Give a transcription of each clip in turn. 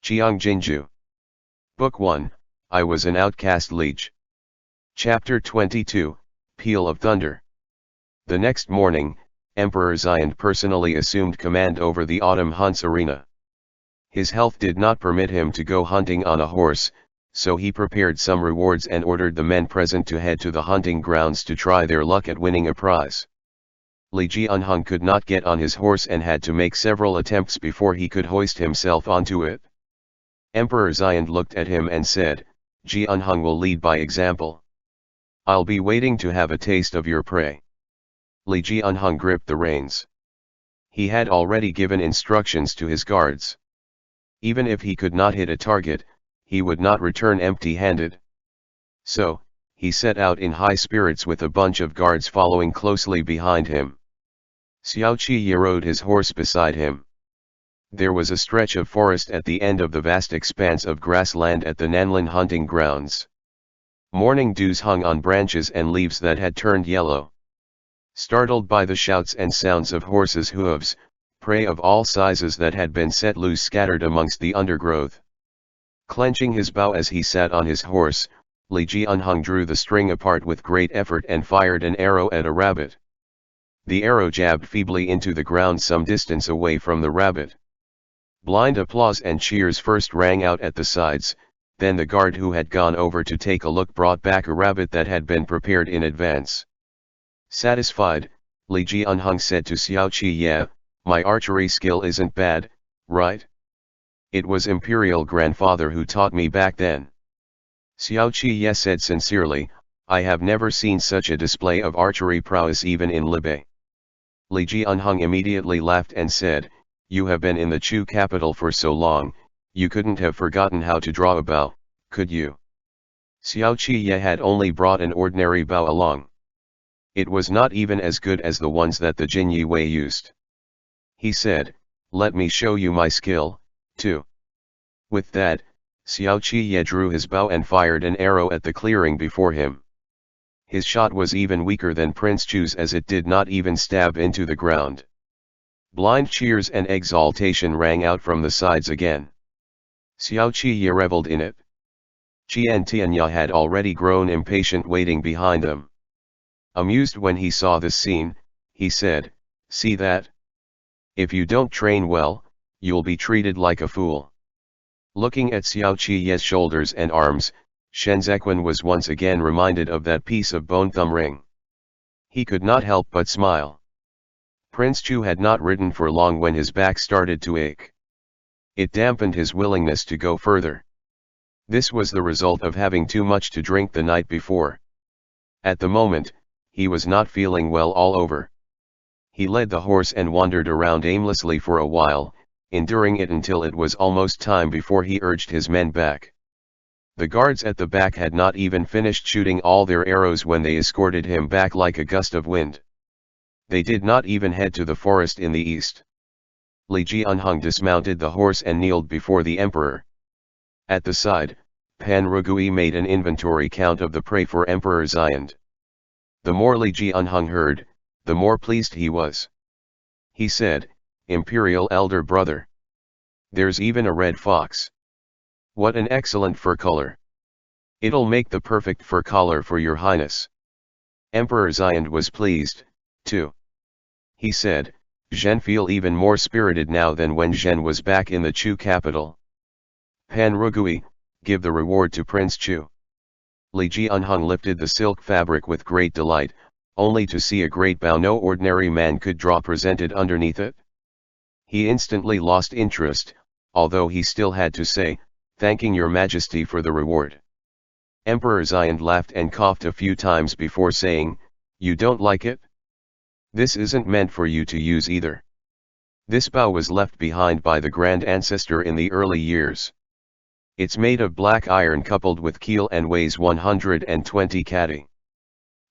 Qiang Jin Jiu. Book 1, I Was an Outcast Liege. Chapter 22, Peal of Thunder. The next morning, Emperor Xian personally assumed command over the autumn hunts arena. His health did not permit him to go hunting on a horse, so he prepared some rewards and ordered the men present to head to the hunting grounds to try their luck at winning a prize. Liege could not get on his horse and had to make several attempts before he could hoist himself onto it. Emperor Xian looked at him and said, "Jianheng will lead by example. I'll be waiting to have a taste of your prey." Li Jianheng gripped the reins. He had already given instructions to his guards. Even if he could not hit a target, he would not return empty-handed. So, he set out in high spirits with a bunch of guards following closely behind him. Xiao Qi rode his horse beside him. There was a stretch of forest at the end of the vast expanse of grassland at the Nanlin hunting grounds. Morning dews hung on branches and leaves that had turned yellow. Startled by the shouts and sounds of horses' hooves, prey of all sizes that had been set loose scattered amongst the undergrowth. Clenching his bow as he sat on his horse, Li Jianheng drew the string apart with great effort and fired an arrow at a rabbit. The arrow jabbed feebly into the ground some distance away from the rabbit. Blind applause and cheers first rang out at the sides, then the guard who had gone over to take a look brought back a rabbit that had been prepared in advance. Satisfied, Li Jianheng said to Xiao Qi, "Yeah, my archery skill isn't bad, right? It was Imperial grandfather who taught me back then." Xiao Qi said sincerely, "I have never seen such a display of archery prowess even in Liege." Li Jianheng immediately laughed and said, "You have been in the Chu capital for so long, you couldn't have forgotten how to draw a bow, could you?" Xiao Qi had only brought an ordinary bow along. It was not even as good as the ones that the Jin Yi Wei used. He said, "Let me show you my skill, too." With that, Xiao Qi drew his bow and fired an arrow at the clearing before him. His shot was even weaker than Prince Chu's as it did not even stab into the ground. Blind cheers and exaltation rang out from the sides again. Xiao Qi reveled in it. Qian Tianya had already grown impatient waiting behind them. Amused when he saw this scene, he said, "See that? If you don't train well, you'll be treated like a fool." Looking at Xiao Qi's shoulders and arms, Shen Zequan was once again reminded of that piece of bone thumb ring. He could not help but smile. Prince Chu had not ridden for long when his back started to ache. It dampened his willingness to go further. This was the result of having too much to drink the night before. At the moment, he was not feeling well all over. He led the horse and wandered around aimlessly for a while, enduring it until it was almost time before he urged his men back. The guards at the back had not even finished shooting all their arrows when they escorted him back like a gust of wind. They did not even head to the forest in the east. Li Jianheng dismounted the horse and kneeled before the emperor. At the side, Pan Rugui made an inventory count of the prey for Emperor Xian. The more Li Jianheng heard, the more pleased he was. He said, "Imperial elder brother. There's even a red fox. What an excellent fur color. It'll make the perfect fur collar for your highness." Emperor Xian was pleased, too. He said, "Zhen feel even more spirited now than when Zhen was back in the Chu capital. Pan Rugui, give the reward to Prince Chu." Li Jianheng lifted the silk fabric with great delight, only to see a great bow no ordinary man could draw presented underneath it. He instantly lost interest, although he still had to say, "Thanking your majesty for the reward." Emperor Xian laughed and coughed a few times before saying, "You don't like it? This isn't meant for you to use either. This bow was left behind by the grand ancestor in the early years. It's made of black iron coupled with keel and weighs 120 kati.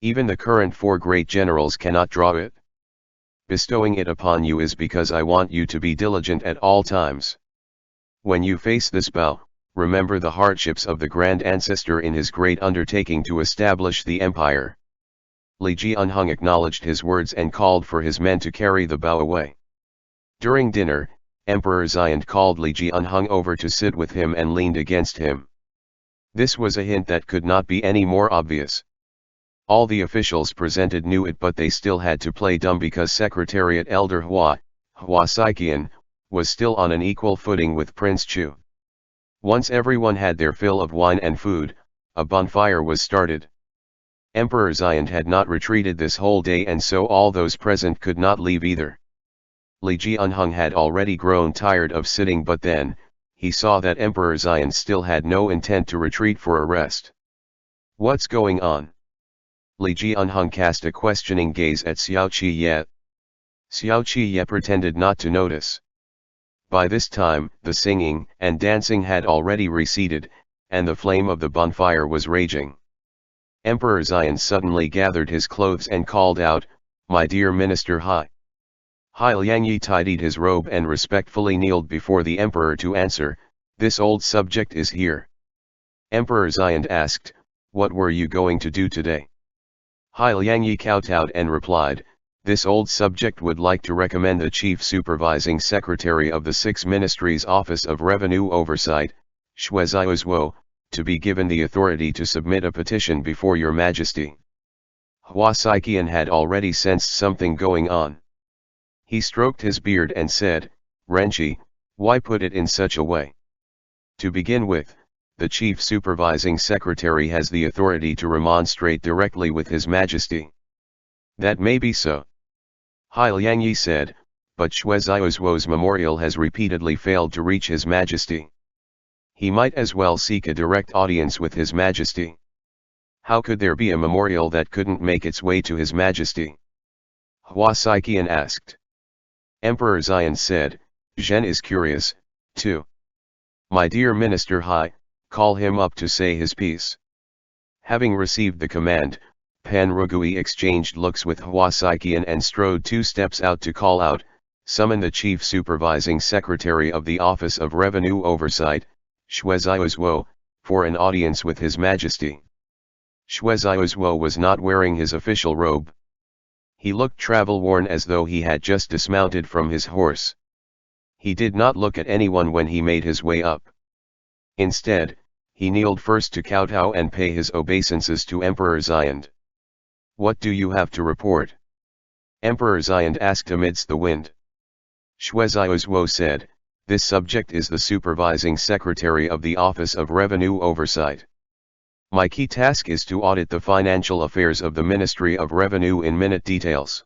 Even the current 4 great generals cannot draw it. Bestowing it upon you is because I want you to be diligent at all times. When you face this bow, remember the hardships of the grand ancestor in his great undertaking to establish the empire." Li Jianheng acknowledged his words and called for his men to carry the bow away. During dinner, Emperor Xian called Liege over to sit with him and leaned against him. This was a hint that could not be any more obvious. All the officials presented knew it, but they still had to play dumb because Secretariat Elder Hua Saiqian, was still on an equal footing with Prince Chu. Once everyone had their fill of wine and food, a bonfire was started. Emperor Xian had not retreated this whole day, and so all those present could not leave either. Li Jianheng had already grown tired of sitting, but then, he saw that Emperor Xian still had no intent to retreat for a rest. "What's going on?" Li Jianheng cast a questioning gaze at Xiao Qiye. Xiao Qiye pretended not to notice. By this time, the singing and dancing had already receded, and the flame of the bonfire was raging. Emperor Xian suddenly gathered his clothes and called out, "My dear Minister Hai." Hai Liangyi tidied his robe and respectfully kneeled before the emperor to answer, "This old subject is here." Emperor Xian asked, "What were you going to do today?" Hai Liangyi kowtowed and replied, "This old subject would like to recommend the Chief Supervising Secretary of the Six Ministries Office of Revenue Oversight, Shueziozhuo, to be given the authority to submit a petition before your Majesty." Hua Saiqian had already sensed something going on. He stroked his beard and said, "Renchi, why put it in such a way? To begin with, the Chief Supervising Secretary has the authority to remonstrate directly with His Majesty." "That may be so," Hai Liangyi said, "but Shueziozhuo's memorial has repeatedly failed to reach His Majesty. He might as well seek a direct audience with His Majesty." "How could there be a memorial that couldn't make its way to His Majesty?" Hua Saiqian asked. Emperor Xian said, "Zhen is curious, too. My dear Minister Hai, call him up to say his piece." Having received the command, Pan Rugui exchanged looks with Hua Saiqian and strode 2 steps out to call out, "Summon the Chief Supervising Secretary of the Office of Revenue Oversight, Shueziozhuo, for an audience with His Majesty." Shueziozhuo was not wearing his official robe. He looked travel-worn, as though he had just dismounted from his horse. He did not look at anyone when he made his way up. Instead, he kneeled first to kowtow and pay his obeisances to Emperor Xian. "What do you have to report?" Emperor Xian asked amidst the wind. Shueziozhuo said, "This subject is the Supervising Secretary of the Office of Revenue Oversight. My key task is to audit the financial affairs of the Ministry of Revenue in minute details.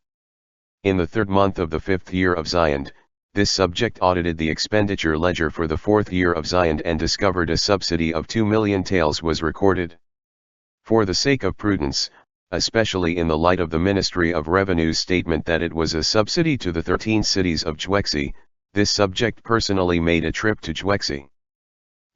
In the 3rd month of the 5th year of Xian, this subject audited the expenditure ledger for the 4th year of Xian and discovered a subsidy of 2 million taels was recorded. For the sake of prudence, especially in the light of the Ministry of Revenue's statement that it was a subsidy to the 13 cities of Juexi, this subject personally made a trip to Juexi.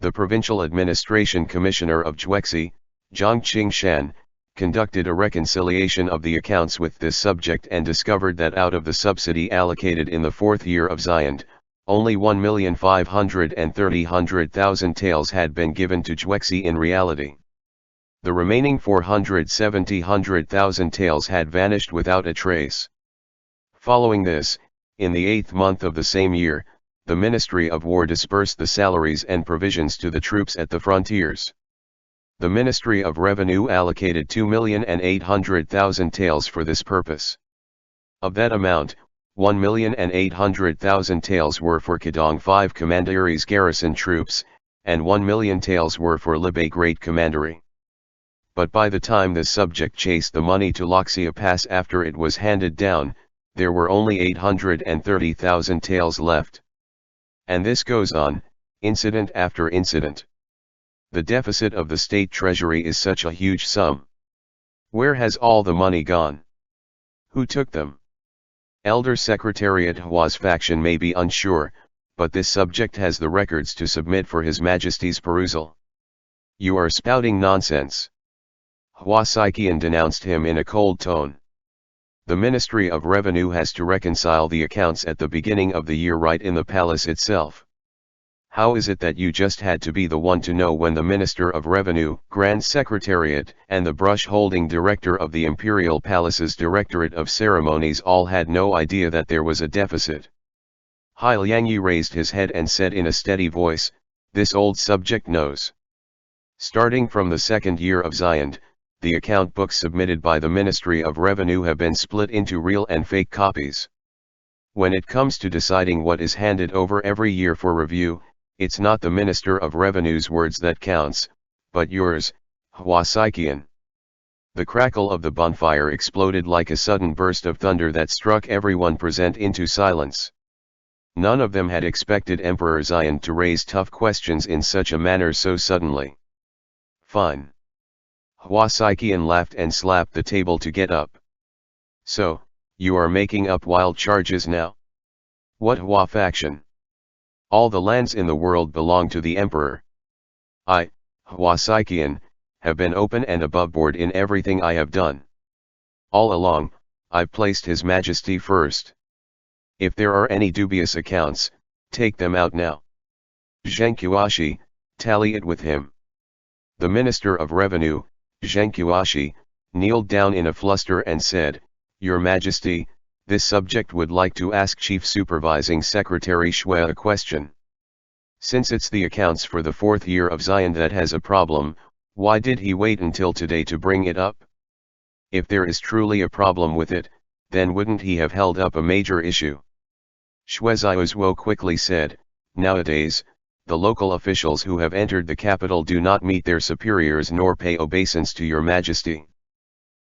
The Provincial Administration Commissioner of Juexi, Zhang Qingshan, conducted a reconciliation of the accounts with this subject and discovered that out of the subsidy allocated in the 4th year of Xian, only 1,530,000 taels had been given to Juexi in reality. The remaining 470,000 taels had vanished without a trace. Following this, in the 8th month of the same year, the Ministry of War dispersed the salaries and provisions to the troops at the frontiers. The Ministry of Revenue allocated 2,800,000 taels for this purpose. Of that amount, 1,800,000 taels were for Kedong 5 Commandery's garrison troops, and 1 million taels were for Liege Great Commandery. But by the time this subject chased the money to Loxia Pass after it was handed down, there were only 830,000 taels left. And this goes on, incident after incident. The deficit of the state treasury is such a huge sum. Where has all the money gone? Who took them? Elder Secretariat Hua's faction may be unsure, but this subject has the records to submit for His Majesty's perusal. You are spouting nonsense. Hua Saiqian denounced him in a cold tone. The Ministry of Revenue has to reconcile the accounts at the beginning of the year right in the palace itself. How is it that you just had to be the one to know when the Minister of Revenue, Grand Secretariat, and the brush-holding Director of the Imperial Palace's Directorate of Ceremonies all had no idea that there was a deficit? Liang raised his head and said in a steady voice, "This old subject knows." Starting from the second year of Xiand, the account books submitted by the Ministry of Revenue have been split into real and fake copies. When it comes to deciding what is handed over every year for review, it's not the Minister of Revenue's words that counts, but yours, Huasaiqian. The crackle of the bonfire exploded like a sudden burst of thunder that struck everyone present into silence. None of them had expected Emperor Xian to raise tough questions in such a manner so suddenly. "Fine." Huasaiqian laughed and slapped the table to get up. "So, you are making up wild charges now? What Hua faction? All the lands in the world belong to the emperor. I, Huasaiqian, have been open and aboveboard in everything I have done. All along, I've placed His Majesty first. If there are any dubious accounts, take them out now. Zheng Qiuashi, tally it with him." The Minister of Revenue, Zheng Qiuashi, kneeled down in a fluster and said, "Your Majesty, this subject would like to ask Chief Supervising Secretary Shui a question. Since it's the accounts for the fourth year of Xian that has a problem, why did he wait until today to bring it up? If there is truly a problem with it, then wouldn't he have held up a major issue?" Shui Zhuo quickly said, "Nowadays, the local officials who have entered the capital do not meet their superiors nor pay obeisance to your Majesty.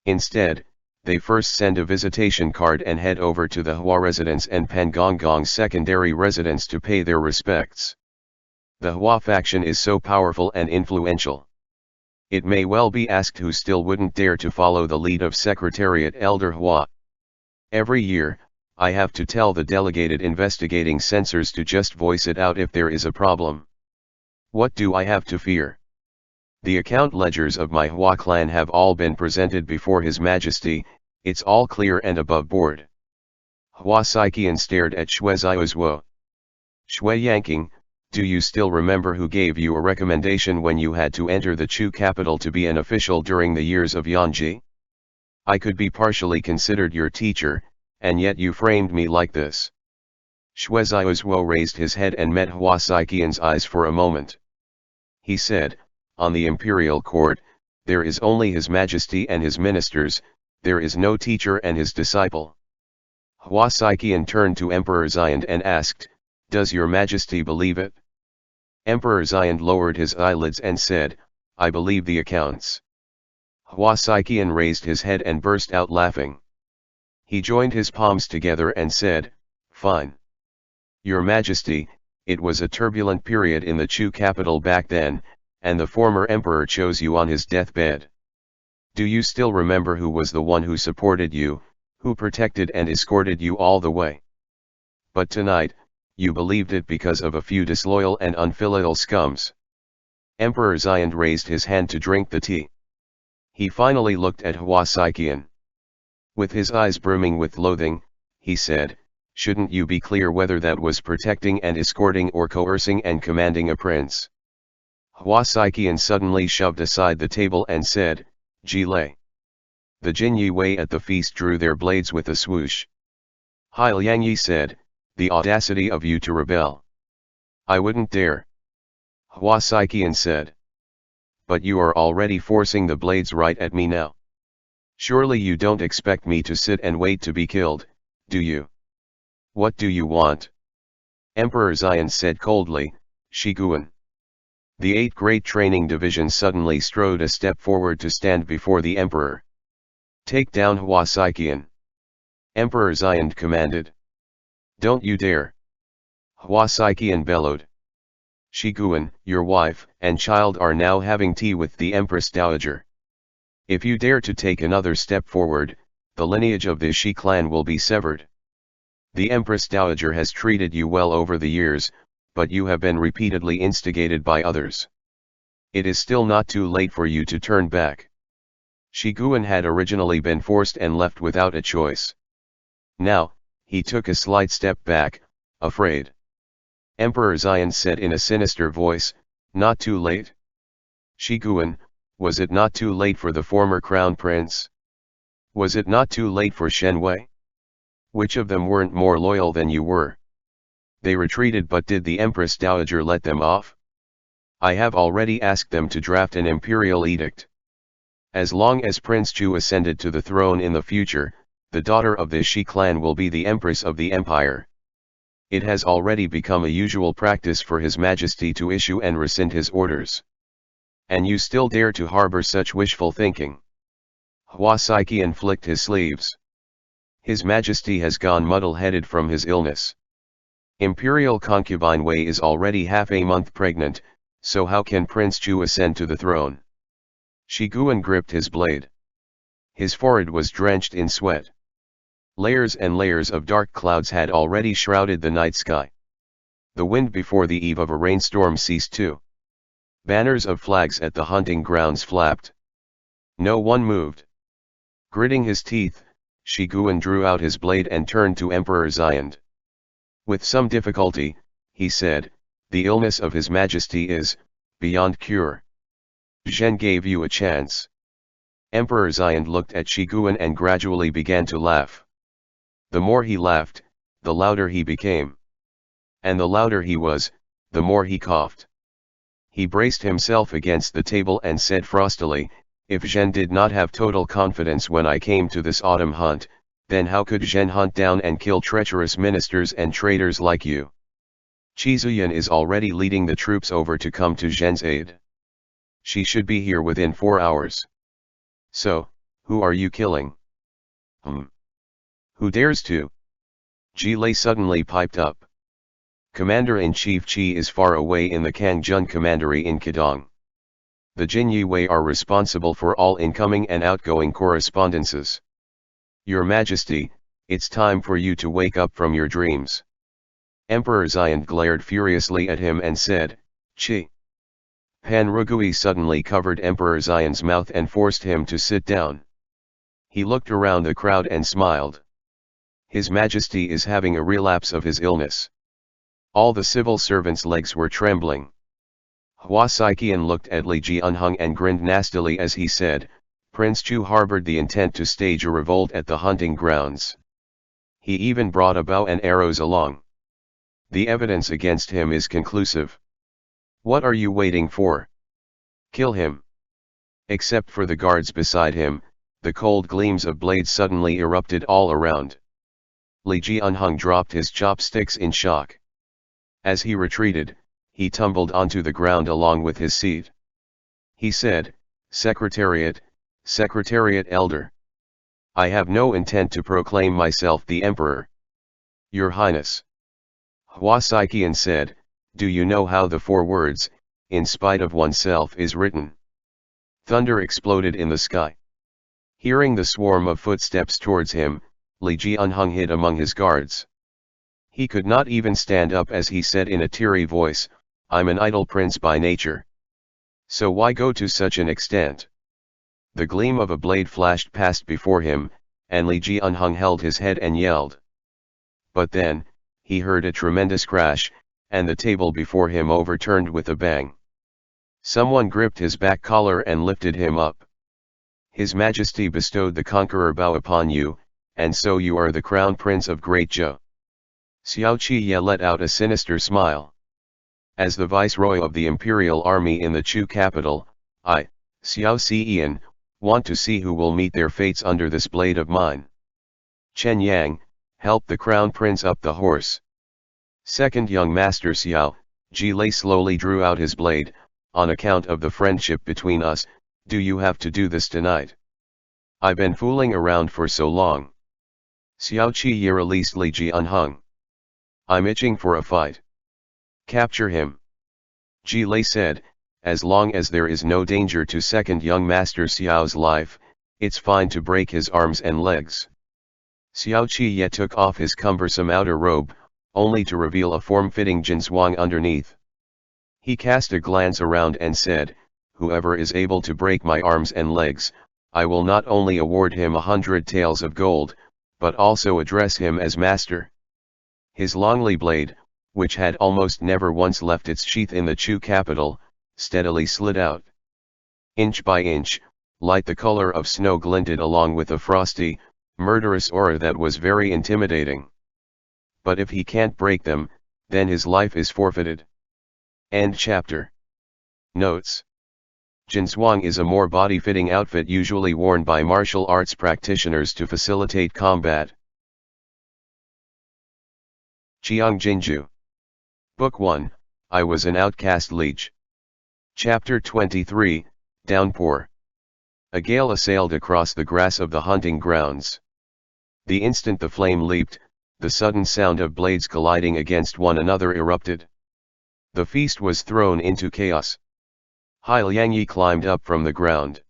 Instead, they first send a visitation card and head over to the Hua residence and Pangonggong secondary residence to pay their respects. The Hua faction is so powerful and influential. It may well be asked who still wouldn't dare to follow the lead of Secretariat Elder Hua. Every year, I have to tell the delegated investigating censors to just voice it out if there is a problem. What do I have to fear? The account ledgers of my Hua clan have all been presented before His Majesty, it's all clear and above board." Huasaiqian stared at Shui Zhuo. "Shui Yanqing, do you still remember who gave you a recommendation when you had to enter the Chu capital to be an official during the years of Yanji? I could be partially considered your teacher, and yet you framed me like this." Shui Zhuo raised his head and met Huasaiqian's eyes for a moment. He said, "On the imperial court, there is only His Majesty and his ministers, there is no teacher and his disciple." Huasaiqian turned to Emperor Xian and asked, "Does your Majesty believe it?" Emperor Xian lowered his eyelids and said, "I believe the accounts." Huasaiqian raised his head and burst out laughing. He joined his palms together and said, "Fine. Your Majesty, it was a turbulent period in the Chu capital back then, and the former emperor chose you on his deathbed. Do you still remember who was the one who supported you, who protected and escorted you all the way? But tonight, you believed it because of a few disloyal and unfilial scums." Emperor Xian raised his hand to drink the tea. He finally looked at Huasaiqian. With his eyes brimming with loathing, he said, "Shouldn't you be clear whether that was protecting and escorting or coercing and commanding a prince?" Huasaiqian suddenly shoved aside the table and said, "Jile." The Jinyi Wei at the feast drew their blades with a swoosh. Liang said, "The audacity of you to rebel. I wouldn't dare." Huasaiqian said, "But you are already forcing the blades right at me now. Surely you don't expect me to sit and wait to be killed, do you? What do you want?" Emperor Xian said coldly, "Shiguan." The 8th Great Training Division suddenly strode a step forward to stand before the emperor. "Take down Huasaiqian." Emperor Xian commanded. "Don't you dare!" Huasaiqian bellowed. "Shiguan, your wife and child are now having tea with the Empress Dowager. If you dare to take another step forward, the lineage of the Shi clan will be severed. The Empress Dowager has treated you well over the years, but you have been repeatedly instigated by others. It is still not too late for you to turn back." Shiguan had originally been forced and left without a choice. Now, he took a slight step back, afraid. Emperor Xian said in a sinister voice, "Not too late? Shiguan, was it not too late for the former crown prince? Was it not too late for Shen Wei? Which of them weren't more loyal than you were? They retreated, but did the Empress Dowager let them off? I have already asked them to draft an imperial edict. As long as Prince Chu ascended to the throne in the future, the daughter of the Shi clan will be the Empress of the Empire. It has already become a usual practice for His Majesty to issue and rescind his orders. And you still dare to harbor such wishful thinking? Hua Saiqian flicked his sleeves. His Majesty has gone muddle-headed from his illness. Imperial concubine Wei is already half a month pregnant, so how can Prince Chu ascend to the throne? Shi Guan gripped his blade. His forehead was drenched in sweat. Layers and layers of dark clouds had already shrouded the night sky. The wind before the eve of a rainstorm ceased too. Banners of flags at the hunting grounds flapped. No one moved. Gritting his teeth, Shi Guan drew out his blade and turned to Emperor Xiand. With some difficulty, he said, "The illness of His Majesty is beyond cure. Zhen gave you a chance." Emperor Xiand looked at Shi Guan and gradually began to laugh. The more he laughed, the louder he became. And the louder he was, the more he coughed. He braced himself against the table and said frostily, "If Zhen did not have total confidence when I came to this autumn hunt, then how could Zhen hunt down and kill treacherous ministers and traitors like you? Qi Zuyan is already leading the troops over to come to Zhen's aid. She should be here within 4 hours. So, who are you killing?" "Who dares to?" Ji Lei suddenly piped up. "Commander-in-Chief Qi is far away in the Qiang Jin Commandery in Qidong. The Jinyi Wei are responsible for all incoming and outgoing correspondences. Your Majesty, it's time for you to wake up from your dreams." Emperor Xiand glared furiously at him and said, "Qi." Pan Rugui suddenly covered Emperor Xiand's mouth and forced him to sit down. He looked around the crowd and smiled. His Majesty is having a relapse of his illness. All the civil servants' legs were trembling. Hua Saiqian looked at Liege and grinned nastily as he said, "Prince Chu harbored the intent to stage a revolt at the hunting grounds. He even brought a bow and arrows along. The evidence against him is conclusive. What are you waiting for? Kill him." Except for the guards beside him, the cold gleams of blades suddenly erupted all around. Li Jianheng dropped his chopsticks in shock. As he retreated, he tumbled onto the ground along with his seat. He said, Secretariat Elder. I have no intent to proclaim myself the Emperor." "Your Highness." Hua Saiqian said, "Do you know how the 4 words, 'in spite of oneself' is written?" Thunder exploded in the sky. Hearing the swarm of footsteps towards him, Li Jianheng hid among his guards. He could not even stand up as he said in a teary voice, "I'm an idle prince by nature. So why go to such an extent?" The gleam of a blade flashed past before him, and Li Jianheng held his head and yelled. But then, he heard a tremendous crash, and the table before him overturned with a bang. Someone gripped his back collar and lifted him up. "His Majesty bestowed the conqueror bow upon you, and so you are the crown prince of Great Zhou." Xiao Qiye let out a sinister smile. "As the viceroy of the imperial army in the Chu capital, I, Xiao Xian, want to see who will meet their fates under this blade of mine. Chen Yang, help the crown prince up the horse." "Second young master Xiao," Ji Lei slowly drew out his blade, "on account of the friendship between us, do you have to do this tonight? I've been fooling around for so long." Xiao Qiye released Li Jianheng. "I'm itching for a fight." "Capture him," Ji Lei said, "as long as there is no danger to second young master Xiao's life, it's fine to break his arms and legs." Xiao Qiye took off his cumbersome outer robe, only to reveal a form-fitting jinshuang underneath. He cast a glance around and said, "Whoever is able to break my arms and legs, I will not only award him 100 taels of gold, but also address him as master." His longly blade, which had almost never once left its sheath in the Chu capital, steadily slid out. Inch by inch, light the color of snow glinted along with a frosty, murderous aura that was very intimidating. "But if he can't break them, then his life is forfeited. End chapter. Notes. Jinswang is a more body-fitting outfit usually worn by martial arts practitioners to facilitate combat. Qiang Jin Jiu. Book 1, I Was an Outcast Liege. Chapter 23, Downpour. A gale assailed across the grass of the hunting grounds. The instant the flame leaped, the sudden sound of blades colliding against one another erupted. The feast was thrown into chaos. Hai Liangyi climbed up from the ground.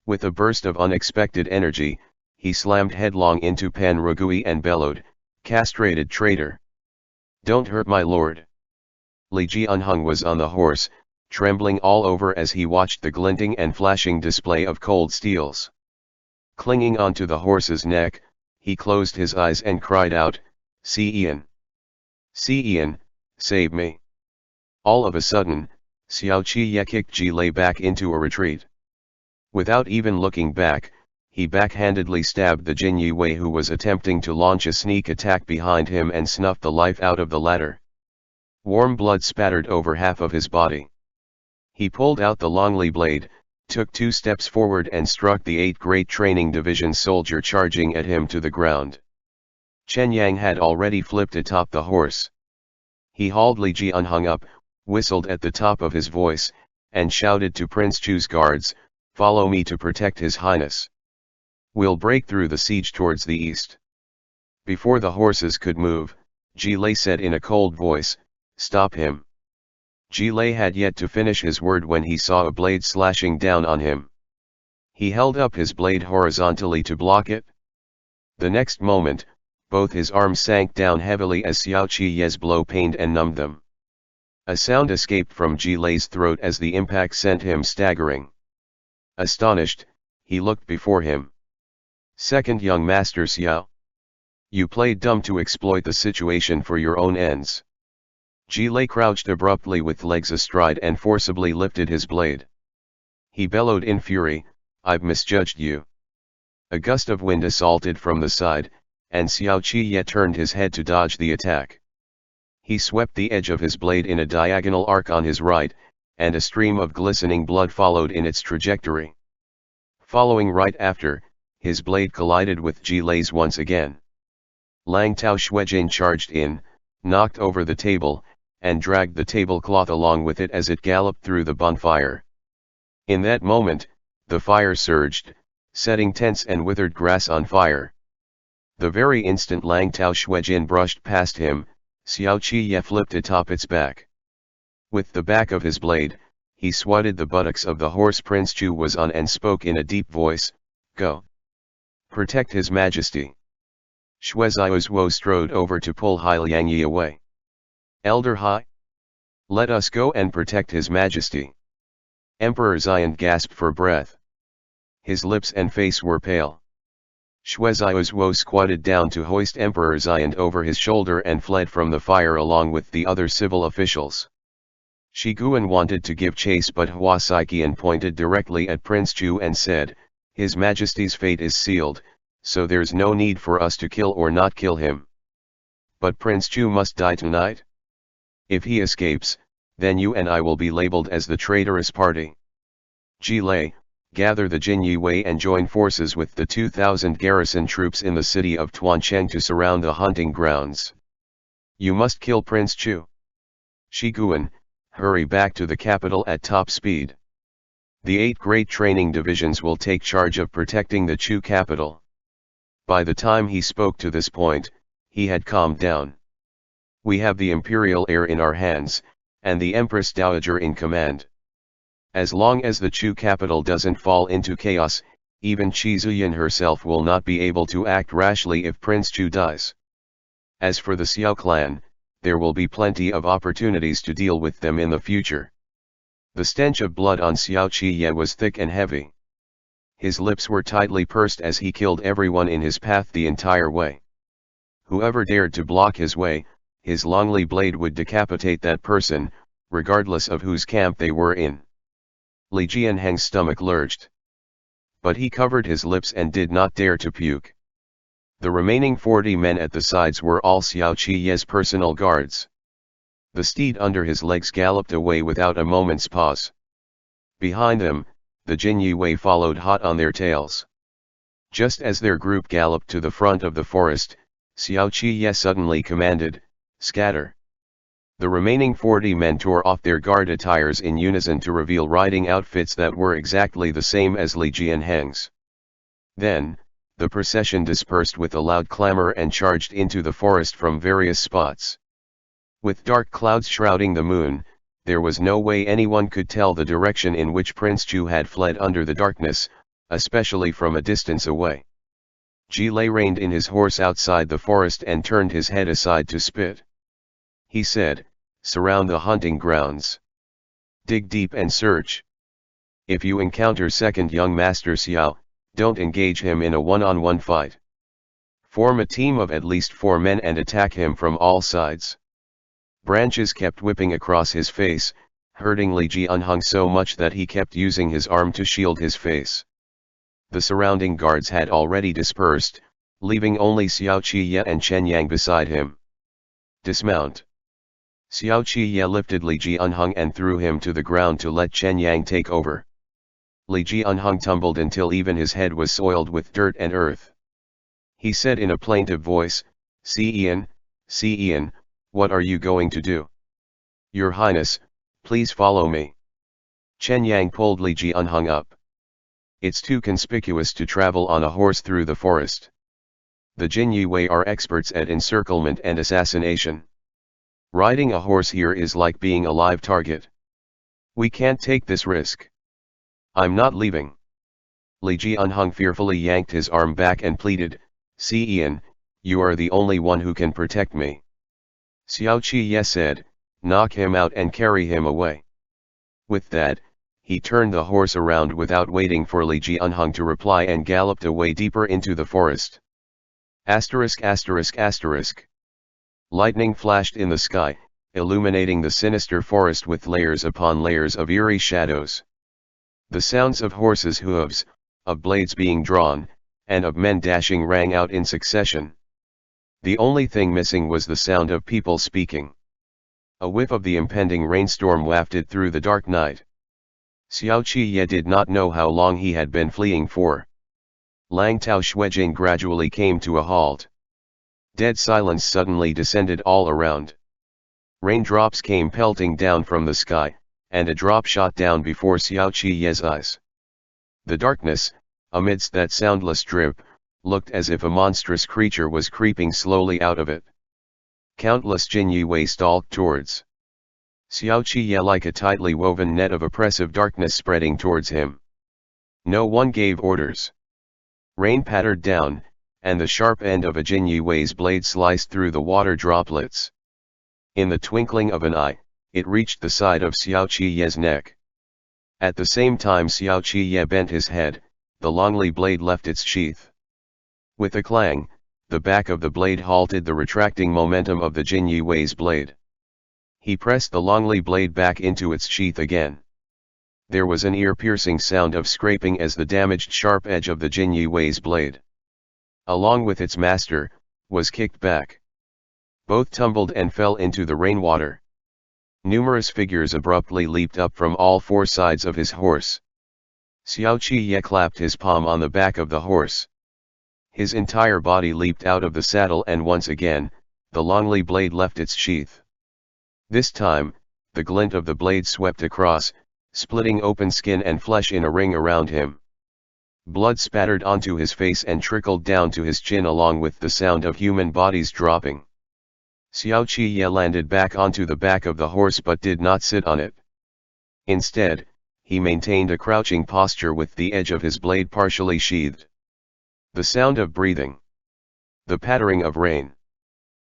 With a burst of unexpected energy, he slammed headlong into Pan Rugui and bellowed, "Castrated traitor! Don't hurt my lord!" Liege Unhung was on the horse, trembling all over as he watched the glinting and flashing display of cold steels. Clinging onto the horse's neck, he closed his eyes and cried out, "See Ian! See Ian, save me!" All of a sudden, Xiao Qi kicked Ji Lei back into a retreat. Without even looking back, he backhandedly stabbed the Jin Yi who was attempting to launch a sneak attack behind him and snuffed the life out of the latter. Warm blood spattered over half of his body. He pulled out the Longli blade, took 2 steps forward and struck the 8th Great Training Division soldier charging at him to the ground. Chen Yang had already flipped atop the horse. He hauled Liege Unhung up, whistled at the top of his voice, and shouted to Prince Chu's guards, "Follow me to protect His Highness. We'll break through the siege towards the east." Before the horses could move, Ji Lei said in a cold voice, "Stop him." Ji Lei had yet to finish his word when he saw a blade slashing down on him. He held up his blade horizontally to block it. The next moment, both his arms sank down heavily as Xiao Qi's blow pained and numbed them. A sound escaped from Ji Lei's throat as the impact sent him staggering. Astonished, he looked before him. "Second young master Xiao. You played dumb to exploit the situation for your own ends." Ji Lei crouched abruptly with legs astride and forcibly lifted his blade. He bellowed in fury, "I've misjudged you." A gust of wind assaulted from the side, and Xiao Qi turned his head to dodge the attack. He swept the edge of his blade in a diagonal arc on his right, and a stream of glistening blood followed in its trajectory. Following right after, his blade collided with Ji Lei's once again. Lang Tao Shuijin charged in, knocked over the table, and dragged the tablecloth along with it as it galloped through the bonfire. In that moment, the fire surged, setting tents and withered grass on fire. The very instant Lang Tao Shuijin brushed past him, Xiao Qi flipped atop its back. With the back of his blade, he swatted the buttocks of the horse Prince Chu was on and spoke in a deep voice, "Go. Protect His Majesty." Shuizaiuo strode over to pull Hai Liangyi away. "Elder Hai? Let us go and protect His Majesty." Emperor Xian gasped for breath. His lips and face were pale. Shuizaiuo squatted down to hoist Emperor Xian over his shoulder and fled from the fire along with the other civil officials. Shi Guan wanted to give chase but Hua Saiqian pointed directly at Prince Chu and said, "His Majesty's fate is sealed, so there's no need for us to kill or not kill him." "But Prince Chu must die tonight. If he escapes, then you and I will be labeled as the traitorous party. Ji Lei, gather the Jin Yi and join forces with the 2,000 garrison troops in the city of Tuancheng to surround the hunting grounds. You must kill Prince Chu. Shi Guan, hurry back to the capital at top speed. The 8 great training divisions will take charge of protecting the Chu capital." By the time he spoke to this point, he had calmed down. "We have the imperial heir in our hands, and the Empress Dowager in command. As long as the Chu capital doesn't fall into chaos, even Qi Zuyan herself will not be able to act rashly if Prince Chu dies. As for the Xiao clan, there will be plenty of opportunities to deal with them in the future." The stench of blood on Xiao Qi was thick and heavy. His lips were tightly pursed as he killed everyone in his path the entire way. Whoever dared to block his way, his Longli blade would decapitate that person, regardless of whose camp they were in. Li Jianheng's stomach lurched. But he covered his lips and did not dare to puke. The remaining 40 men at the sides were all Xiao Qi's personal guards. The steed under his legs galloped away without a moment's pause. Behind them, the Jin Jiu followed hot on their tails. Just as their group galloped to the front of the forest, Xiao Qiye suddenly commanded, "Scatter." The remaining 40 men tore off their guard attires in unison to reveal riding outfits that were exactly the same as Liege and Heng's. Then, the procession dispersed with a loud clamor and charged into the forest from various spots. With dark clouds shrouding the moon, there was no way anyone could tell the direction in which Prince Chu had fled under the darkness, especially from a distance away. Ji reined in his horse outside the forest and turned his head aside to spit. He said, "Surround the hunting grounds. Dig deep and search. If you encounter second young Master Xiao, don't engage him in a one-on-one fight. Form a team of at least 4 men and attack him from all sides." Branches kept whipping across his face, hurting Li Jianheng so much that he kept using his arm to shield his face. The surrounding guards had already dispersed, leaving only Xiao Qiye and Chen Yang beside him. "Dismount." Xiao Qiye lifted Li Jianheng and threw him to the ground to let Chen Yang take over. Li Jianheng tumbled until even his head was soiled with dirt and earth. He said in a plaintive voice, "Xian, Xian, what are you going to do?" "Your Highness, please follow me." Chen Yang pulled Li Jianheng up. "It's too conspicuous to travel on a horse through the forest. The Jin Jiu are experts at encirclement and assassination. Riding a horse here is like being a live target. We can't take this risk. I'm not leaving." Li Jianheng fearfully yanked his arm back and pleaded, "Xian, you are the only one who can protect me." Xiao Qiye said, "Knock him out and carry him away." With that, he turned the horse around without waiting for Li Jianheng to reply and galloped away deeper into the forest. ******. Lightning flashed in the sky, illuminating the sinister forest with layers upon layers of eerie shadows. The sounds of horses' hooves, of blades being drawn, and of men dashing rang out in succession. The only thing missing was the sound of people speaking. A whiff of the impending rainstorm wafted through the dark night. Xiao Qiye did not know how long he had been fleeing for. Lang Tao Shuijing gradually came to a halt. Dead silence suddenly descended all around. Raindrops came pelting down from the sky, and a drop shot down before Xiao Qiye's eyes. The darkness, amidst that soundless drip, looked as if a monstrous creature was creeping slowly out of it. Countless Jin Jiu stalked towards Xiao Qiye like a tightly woven net of oppressive darkness spreading towards him. No one gave orders. Rain pattered down, and the sharp end of a Jin Jiu's blade sliced through the water droplets. In the twinkling of an eye, it reached the side of Xiao Qiye's neck. At the same time Xiao Qiye bent his head, the longly blade left its sheath. With a clang, the back of the blade halted the retracting momentum of the Jin Jiu's blade. He pressed the longly blade back into its sheath again. There was an ear-piercing sound of scraping as the damaged sharp edge of the Jin Jiu's blade, along with its master, was kicked back. Both tumbled and fell into the rainwater. Numerous figures abruptly leaped up from all 4 sides of his horse. Xiao Qiye clapped his palm on the back of the horse. His entire body leaped out of the saddle and once again, the longly blade left its sheath. This time, the glint of the blade swept across, splitting open skin and flesh in a ring around him. Blood spattered onto his face and trickled down to his chin along with the sound of human bodies dropping. Xiao Qiye landed back onto the back of the horse but did not sit on it. Instead, he maintained a crouching posture with the edge of his blade partially sheathed. The sound of breathing. The pattering of rain.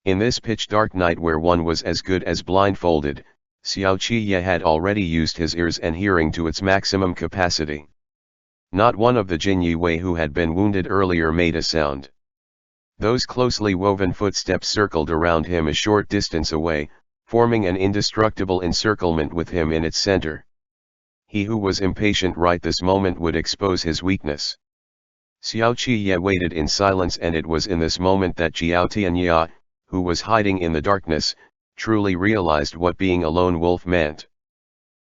In this pitch-dark night where one was as good as blindfolded, Xiao Qiye had already used his ears and hearing to its maximum capacity. Not one of the Jin Jiu who had been wounded earlier made a sound. Those closely woven footsteps circled around him a short distance away, forming an indestructible encirclement with him in its center. He who was impatient right this moment would expose his weakness. Xiao Qiye waited in silence, and it was in this moment that Jiao Tianya, who was hiding in the darkness, truly realized what being a lone wolf meant.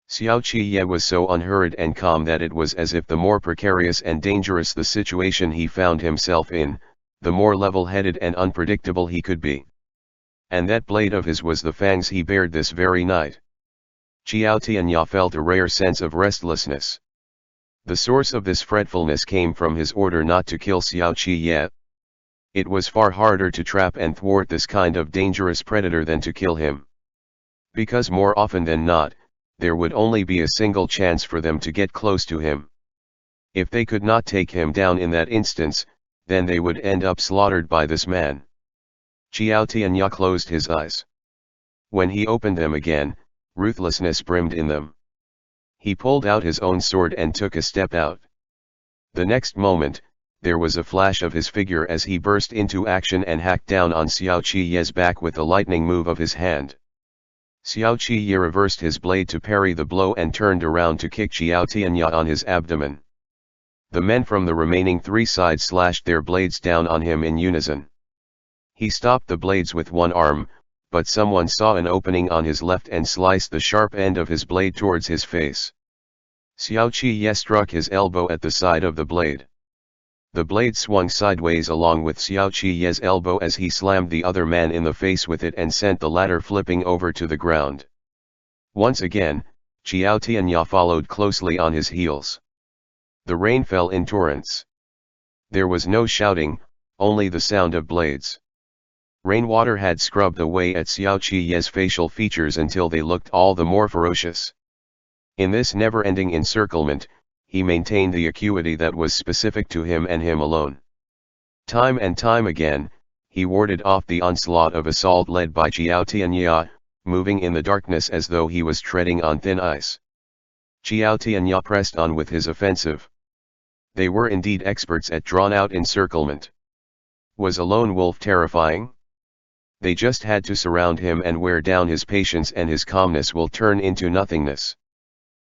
Xiao Qiye was so unhurried and calm that it was as if the more precarious and dangerous the situation he found himself in, the more level-headed and unpredictable he could be. And that blade of his was the fangs he bared this very night. Qiao Tianya felt a rare sense of restlessness. The source of this fretfulness came from his order not to kill Xiao Qiye. It was far harder to trap and thwart this kind of dangerous predator than to kill him. Because more often than not, there would only be a single chance for them to get close to him. If they could not take him down in that instance, then they would end up slaughtered by this man. Qiao Tianya closed his eyes. When he opened them again, ruthlessness brimmed in them. He pulled out his own sword and took a step out. The next moment, there was a flash of his figure as he burst into action and hacked down on Xiao Qiye's back with a lightning move of his hand. Xiao Qiye reversed his blade to parry the blow and turned around to kick Qiao Tianya on his abdomen. The men from the remaining three sides slashed their blades down on him in unison. He stopped the blades with one arm, but someone saw an opening on his left and sliced the sharp end of his blade towards his face. Xiao Qiye struck his elbow at the side of the blade. The blade swung sideways along with Xiao Qiye's elbow as he slammed the other man in the face with it and sent the latter flipping over to the ground. Once again, Qiao Tianya followed closely on his heels. The rain fell in torrents. There was no shouting, only the sound of blades. Rainwater had scrubbed away at Xiao Qiye's facial features until they looked all the more ferocious. In this never-ending encirclement, he maintained the acuity that was specific to him and him alone. Time and time again, he warded off the onslaught of assault led by Qiao Tianya, moving in the darkness as though he was treading on thin ice. Qiao Tianya pressed on with his offensive. They were indeed experts at drawn-out encirclement. Was a lone wolf terrifying? They just had to surround him and wear down his patience, and his calmness will turn into nothingness.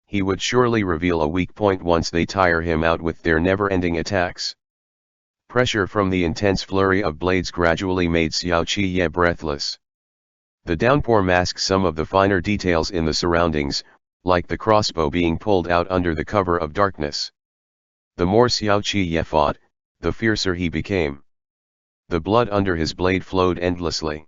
He would surely reveal a weak point once they tire him out with their never-ending attacks. Pressure from the intense flurry of blades gradually made Xiao Qiye breathless. The downpour masked some of the finer details in the surroundings, like the crossbow being pulled out under the cover of darkness. The more Xiao Qiye fought, the fiercer he became. The blood under his blade flowed endlessly.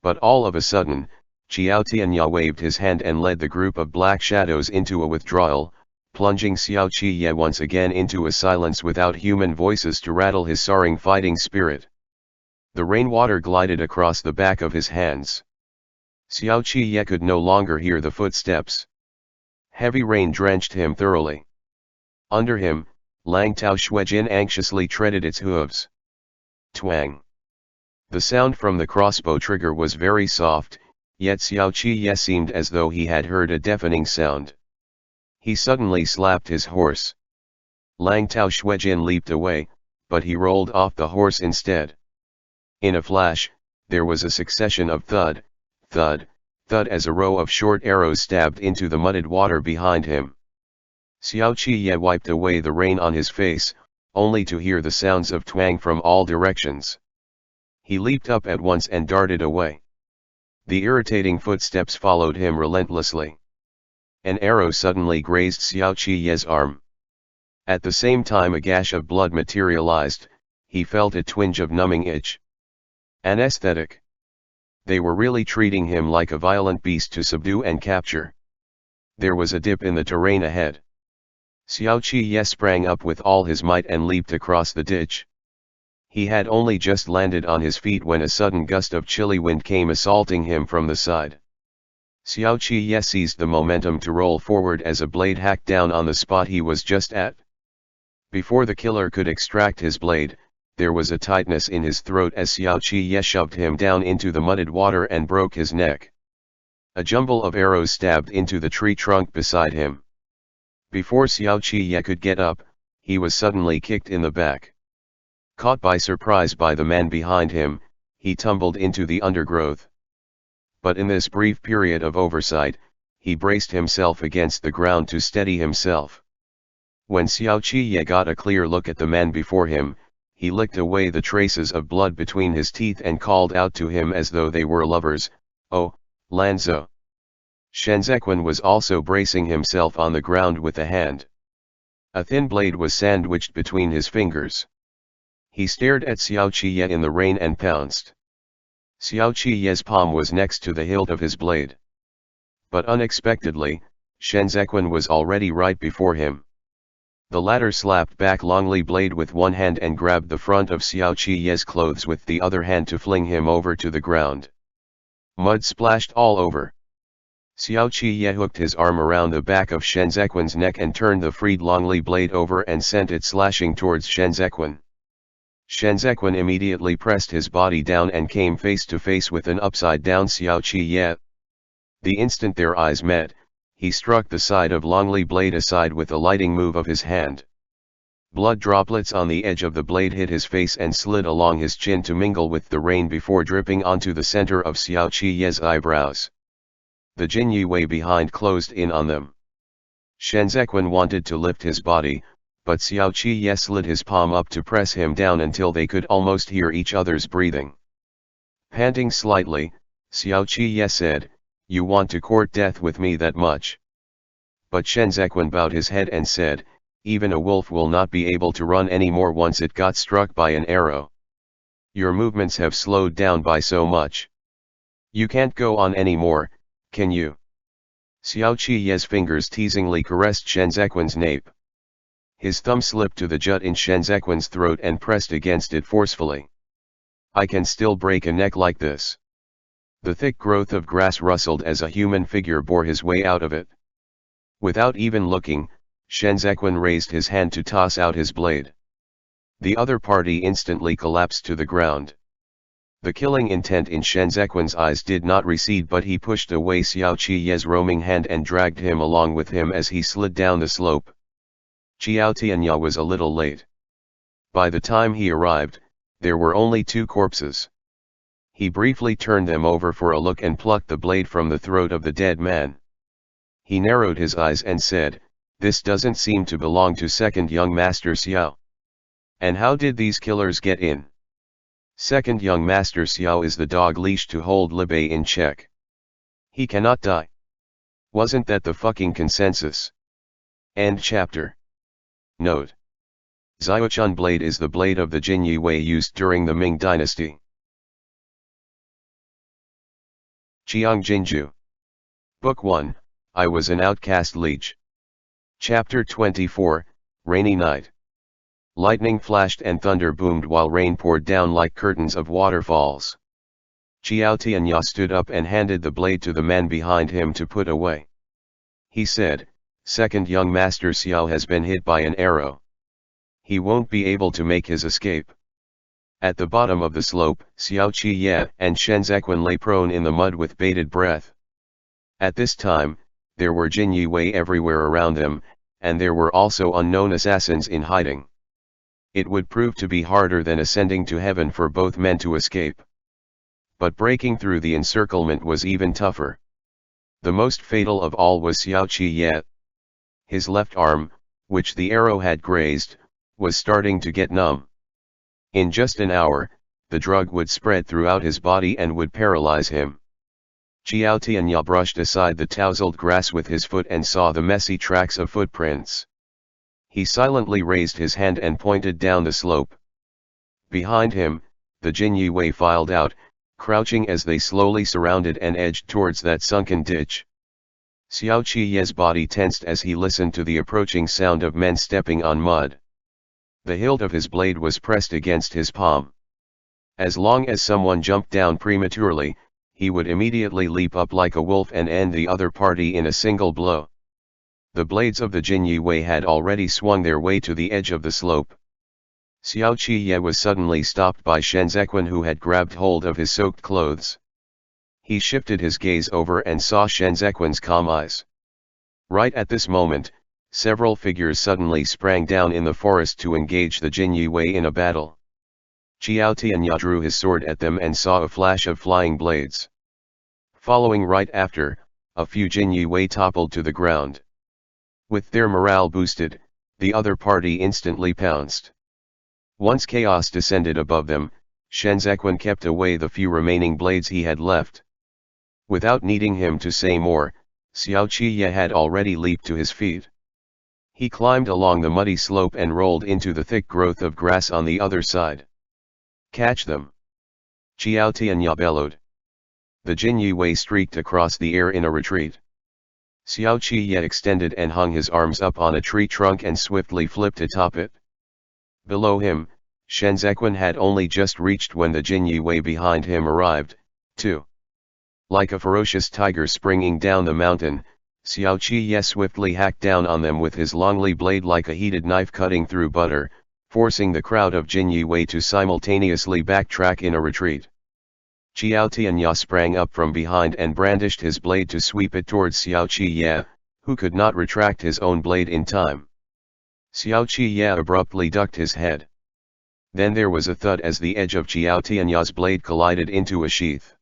But all of a sudden, Qiao Tianya waved his hand and led the group of black shadows into a withdrawal, plunging Xiao Qiye once again into a silence without human voices to rattle his soaring fighting spirit. The rainwater glided across the back of his hands. Xiao Qiye could no longer hear the footsteps. Heavy rain drenched him thoroughly. Under him, Lang Tao Shuijin anxiously treaded its hooves. Twang! The sound from the crossbow trigger was very soft, yet Xiao Qiye seemed as though he had heard a deafening sound. He suddenly slapped his horse. Lang Tao Shuijin leaped away, but he rolled off the horse instead. In a flash, there was a succession of thud, thud, thud as a row of short arrows stabbed into the muddied water behind him. Xiao Qiye wiped away the rain on his face, only to hear the sounds of twang from all directions. He leaped up at once and darted away. The irritating footsteps followed him relentlessly. An arrow suddenly grazed Xiao Qiye's arm. At the same time a gash of blood materialized, he felt a twinge of numbing itch. Anesthetic. They were really treating him like a violent beast to subdue and capture. There was a dip in the terrain ahead. Xiao Qiye sprang up with all his might and leaped across the ditch. He had only just landed on his feet when a sudden gust of chilly wind came assaulting him from the side. Xiao Qiye seized the momentum to roll forward as a blade hacked down on the spot he was just at. Before the killer could extract his blade, there was a tightness in his throat as Xiao Qiye shoved him down into the muddied water and broke his neck. A jumble of arrows stabbed into the tree trunk beside him. Before Xiao Qiye could get up, he was suddenly kicked in the back. Caught by surprise by the man behind him, he tumbled into the undergrowth. But in this brief period of oversight, he braced himself against the ground to steady himself. When Xiao Qiye got a clear look at the man before him, he licked away the traces of blood between his teeth and called out to him as though they were lovers, Oh, Lanzo. Shen Zequan was also bracing himself on the ground with a hand. A thin blade was sandwiched between his fingers. He stared at Xiao Qiye in the rain and pounced. Xiao Qiye's palm was next to the hilt of his blade. But unexpectedly, Shen Zequan was already right before him. The latter slapped back Longli blade with one hand and grabbed the front of Xiao Qiye's clothes with the other hand to fling him over to the ground. Mud splashed all over. Xiao Qiye hooked his arm around the back of Shen Zequan's neck and turned the freed Longli blade over and sent it slashing towards Shen Zequan. Shen Zequan immediately pressed his body down and came face to face with an upside-down Xiao Qiye. The instant their eyes met, he struck the side of Longli blade aside with a lighting move of his hand. Blood droplets on the edge of the blade hit his face and slid along his chin to mingle with the rain before dripping onto the center of Xiao Qiye's eyebrows. The Jin Yue behind closed in on them. Shen Zequan wanted to lift his body, but Xiao Qiye slid his palm up to press him down until they could almost hear each other's breathing. Panting slightly, Xiao Qiye said, "You want to court death with me that much?" But Shen Zequan bowed his head and said, "Even a wolf will not be able to run anymore once it got struck by an arrow. Your movements have slowed down by so much. You can't go on anymore, can you?" Xiao Qiye's fingers teasingly caressed Shen Zequan's nape. His thumb slipped to the jut in Shen Zequan's throat and pressed against it forcefully. "I can still break a neck like this." The thick growth of grass rustled as a human figure bore his way out of it. Without even looking, Shen Zequan raised his hand to toss out his blade. The other party instantly collapsed to the ground. The killing intent in Shen Zequan's eyes did not recede, but he pushed away Xiao Qiye's roaming hand and dragged him along with him as he slid down the slope. Qiao Tianya was a little late. By the time he arrived, there were only 2 corpses. He briefly turned them over for a look and plucked the blade from the throat of the dead man. He narrowed his eyes and said, "This doesn't seem to belong to second young master Xiao. And how did these killers get in?" "Second young master Xiao is the dog leash to hold Liege in check. He cannot die. Wasn't that the fucking consensus?" End chapter. Note: Xiaochun blade is the blade of the Jin Yue used during the Ming dynasty. Qiang Jin Jiu. Book 1, I Was an Outcast Liege. Chapter 24, Rainy Night. Lightning flashed and thunder boomed while rain poured down like curtains of waterfalls. Qiao Tianya stood up and handed the blade to the man behind him to put away. He said, "Second young master Xiao has been hit by an arrow. He won't be able to make his escape." At the bottom of the slope, Xiao Qiye and Shen Zequan lay prone in the mud with bated breath. At this time, there were Jin Yue everywhere around them, and there were also unknown assassins in hiding. It would prove to be harder than ascending to heaven for both men to escape. But breaking through the encirclement was even tougher. The most fatal of all was Xiao Qiye. His left arm, which the arrow had grazed, was starting to get numb. In just an hour, the drug would spread throughout his body and would paralyze him. Qiao Tianya brushed aside the tousled grass with his foot and saw the messy tracks of footprints. He silently raised his hand and pointed down the slope. Behind him, the Jin Yue filed out, crouching as they slowly surrounded and edged towards that sunken ditch. Xiao Qiye's body tensed as he listened to the approaching sound of men stepping on mud. The hilt of his blade was pressed against his palm. As long as someone jumped down prematurely, he would immediately leap up like a wolf and end the other party in a single blow. The blades of the Jin Yue had already swung their way to the edge of the slope. Xiao Qiye was suddenly stopped by Shen Zequan, who had grabbed hold of his soaked clothes. He shifted his gaze over and saw Shen Zequan's calm eyes. Right at this moment, several figures suddenly sprang down in the forest to engage the Jin Yue in a battle. Qiao Tianya drew his sword at them and saw a flash of flying blades. Following right after, a few Jin Yue toppled to the ground. With their morale boosted, the other party instantly pounced. Once chaos descended above them, Shen Zequan kept away the few remaining blades he had left. Without needing him to say more, Xiao Qiye had already leaped to his feet. He climbed along the muddy slope and rolled into the thick growth of grass on the other side. Catch them! Qiao Tianya bellowed. The Jin Yue streaked across the air in a retreat. Xiao Qiye extended and hung his arms up on a tree trunk and swiftly flipped atop it. Below him, Shen Zequan had only just reached when the Jin Yue behind him arrived, too. Like a ferocious tiger springing down the mountain, Xiao Qiye swiftly hacked down on them with his longly blade like a heated knife cutting through butter, forcing the crowd of Jin Yue to simultaneously backtrack in a retreat. Qiao Tianya sprang up from behind and brandished his blade to sweep it towards Xiao Qiye, who could not retract his own blade in time. Xiao Qiye abruptly ducked his head. Then there was a thud as the edge of Qiao Tianya's blade collided into a sheath.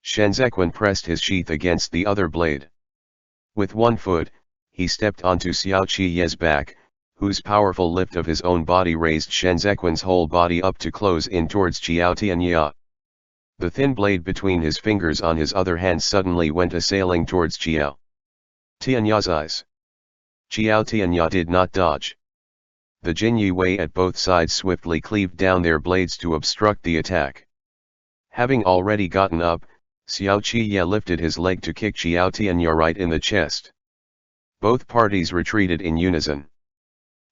Shen Zequan pressed his sheath against the other blade. With one foot, he stepped onto Xiao Qiye's back, whose powerful lift of his own body raised Shen Zequan's whole body up to close in towards Qiao Tianya. The thin blade between his fingers on his other hand suddenly went assailing towards Qiao Tianya's eyes. Qiao Tianya did not dodge. The Jin Yue at both sides swiftly cleaved down their blades to obstruct the attack. Having already gotten up, Xiao Qiye lifted his leg to kick Qiao Tianya right in the chest. Both parties retreated in unison.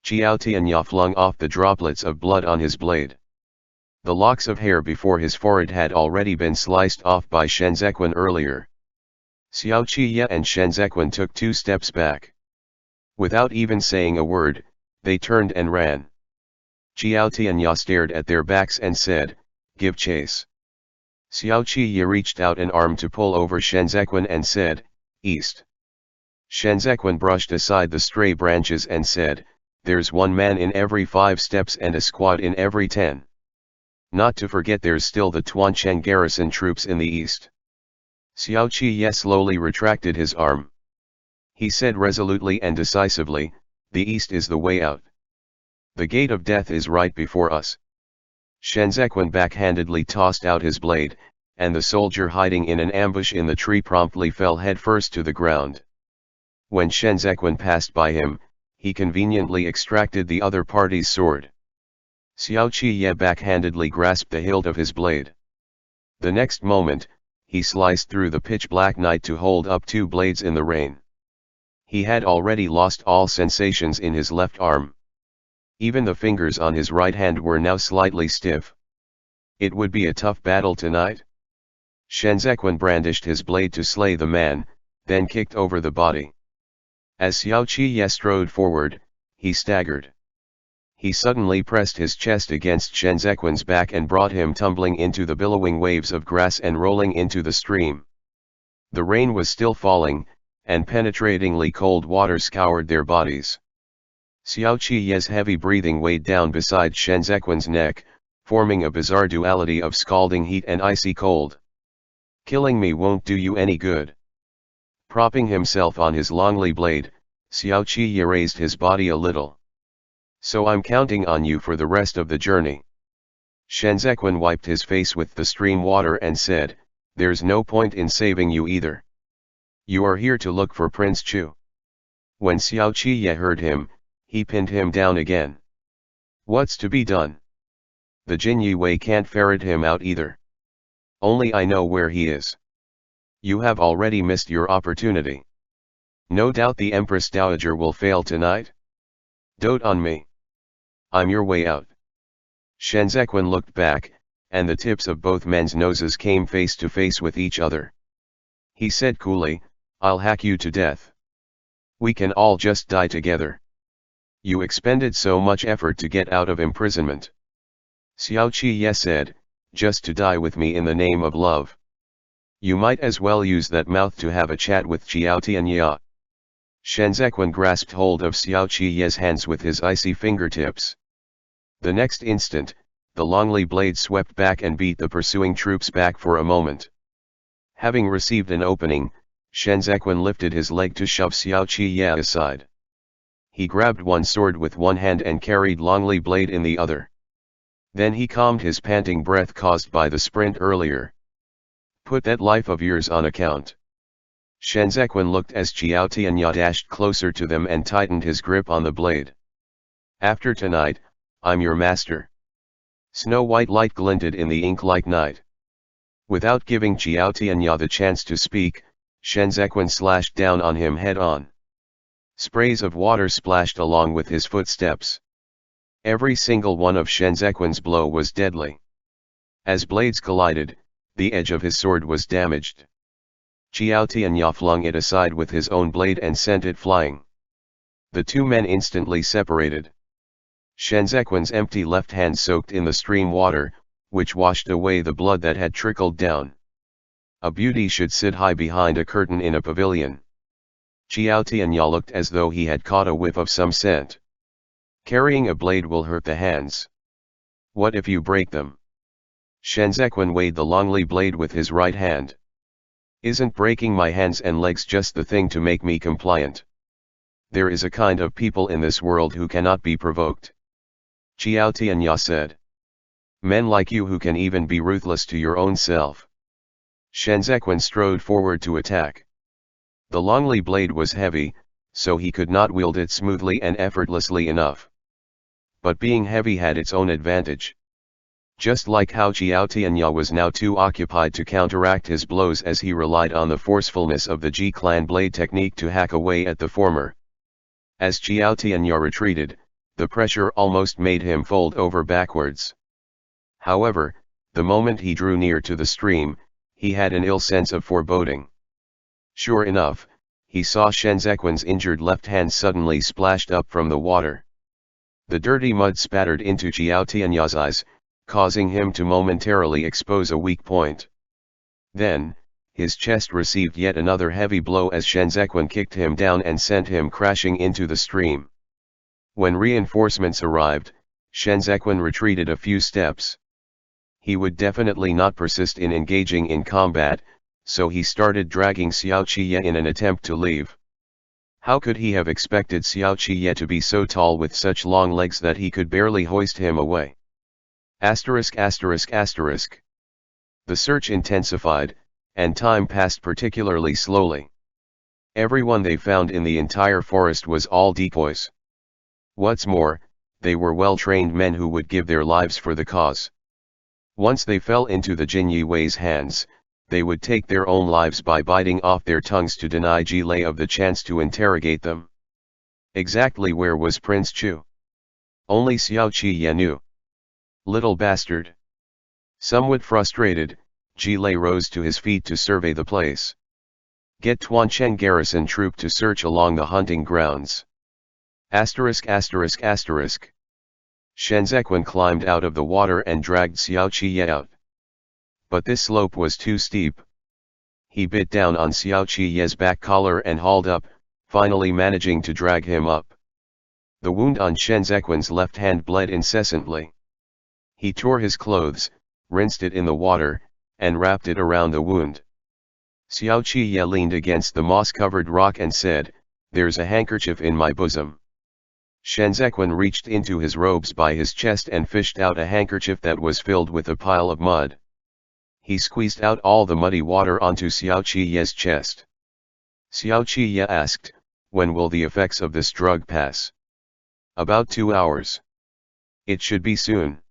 Qiao Tianya flung off the droplets of blood on his blade. The locks of hair before his forehead had already been sliced off by Shen Zequan earlier. Xiao Qiye and Shen Zequan took 2 steps back. Without even saying a word, they turned and ran. Qiao Tianya stared at their backs and said, "Give chase." Xiao Qiye reached out an arm to pull over Shen Zequan and said, "East." Shen Zequan brushed aside the stray branches and said, "There's one man in every 5 steps and a squad in every 10. Not to forget there's still the Tuancheng garrison troops in the east." Xiao Qiye slowly retracted his arm. He said resolutely and decisively, "The east is the way out. The gate of death is right before us." Shen Zequan backhandedly tossed out his blade, and the soldier hiding in an ambush in the tree promptly fell headfirst to the ground. When Shen Zequan passed by him, he conveniently extracted the other party's sword. Xiao Qiye backhandedly grasped the hilt of his blade. The next moment, he sliced through the pitch-black night to hold up 2 blades in the rain. He had already lost all sensations in his left arm. Even the fingers on his right hand were now slightly stiff. It would be a tough battle tonight. Shen Zequan brandished his blade to slay the man, then kicked over the body. As Xiao Qiye strode forward, he staggered. He suddenly pressed his chest against Shen Zequan's back and brought him tumbling into the billowing waves of grass and rolling into the stream. The rain was still falling, and penetratingly cold water scoured their bodies. Xiao Qiye's heavy breathing weighed down beside Shen Zequan's neck, forming a bizarre duality of scalding heat and icy cold. "Killing me won't do you any good." Propping himself on his longly blade, Xiao Qiye raised his body a little. "So I'm counting on you for the rest of the journey." Shen Zequan wiped his face with the stream water and said, "There's no point in saving you either. You are here to look for Prince Chu." When Xiao Qiye heard him, he pinned him down again. "What's to be done? The Jin Yue can't ferret him out either. Only I know where he is. You have already missed your opportunity. No doubt the Empress Dowager will fail tonight. Dote on me. I'm your way out." Shen Zequan looked back, and the tips of both men's noses came face to face with each other. He said coolly, "I'll hack you to death. We can all just die together. You expended so much effort to get out of imprisonment." Xiao Qiye said, "Just to die with me in the name of love. You might as well use that mouth to have a chat with Qiao Tianya." Shen Zequan grasped hold of Xiao Qiye's hands with his icy fingertips. The next instant, the longly blade swept back and beat the pursuing troops back for a moment. Having received an opening, Shen Zequan lifted his leg to shove Xiao Qiye aside. He grabbed one sword with one hand and carried longly blade in the other. Then he calmed his panting breath caused by the sprint earlier. Put that life of yours on account. Shenzequan looked as Qiao Tianya dashed closer to them and tightened his grip on the blade. After tonight, I'm your master. Snow-white light glinted in the ink-like night. Without giving Qiao Tianya the chance to speak, Shenzequan slashed down on him head-on. Sprays of water splashed along with his footsteps. Every single one of Shenzequan's blow was deadly. As blades collided, the edge of his sword was damaged. Qiao Tianya flung it aside with his own blade and sent it flying. The two men instantly separated. Shenzequan's empty left hand soaked in the stream water, which washed away the blood that had trickled down. A beauty should sit high behind a curtain in a pavilion. Qiao Tianya looked as though he had caught a whiff of some scent. Carrying a blade will hurt the hands. What if you break them? Shenzequan weighed the longly blade with his right hand. Isn't breaking my hands and legs just the thing to make me compliant? There is a kind of people in this world who cannot be provoked. Qiao Tianya said. Men like you who can even be ruthless to your own self. Shenzequan strode forward to attack. The longly blade was heavy, so he could not wield it smoothly and effortlessly enough. But being heavy had its own advantage. Just like how Qiao Tianya was now too occupied to counteract his blows as he relied on the forcefulness of the Ji clan blade technique to hack away at the former. As Qiao Tianya retreated, the pressure almost made him fold over backwards. However, the moment he drew near to the stream, he had an ill sense of foreboding. Sure enough, he saw Shenzequan's injured left hand suddenly splashed up from the water. The dirty mud spattered into Qiao Tianya's eyes, causing him to momentarily expose a weak point. Then, his chest received yet another heavy blow as Shenzequan kicked him down and sent him crashing into the stream. When reinforcements arrived, Shenzequan retreated a few steps. He would definitely not persist in engaging in combat, so he started dragging Xiao Qiye in an attempt to leave. How could he have expected Xiao Qiye to be so tall with such long legs that he could barely hoist him away? ******. The search intensified, and time passed particularly slowly. Everyone they found in the entire forest was all decoys. What's more, they were well-trained men who would give their lives for the cause. Once they fell into the Jinyi Wei's hands, they would take their own lives by biting off their tongues to deny Ji Lei of the chance to interrogate them. Exactly where was Prince Chu? Only Xiao Qiye knew. Little bastard. Somewhat frustrated, Ji Lei rose to his feet to survey the place. Get Tuancheng garrison troop to search along the hunting grounds. *****. Shenzequan climbed out of the water and dragged Xiao Qiye out. But this slope was too steep. He bit down on Xiao Qiye's back collar and hauled up, finally managing to drag him up. The wound on Shenzequan's left hand bled incessantly. He tore his clothes, rinsed it in the water, and wrapped it around the wound. Xiao Qiye leaned against the moss-covered rock and said, "There's a handkerchief in my bosom." Shenzequan reached into his robes by his chest and fished out a handkerchief that was filled with a pile of mud. He squeezed out all the muddy water onto Xiao Qiye's chest. Xiao Qiye asked, "When will the effects of this drug pass?" "About 2 hours. It should be soon.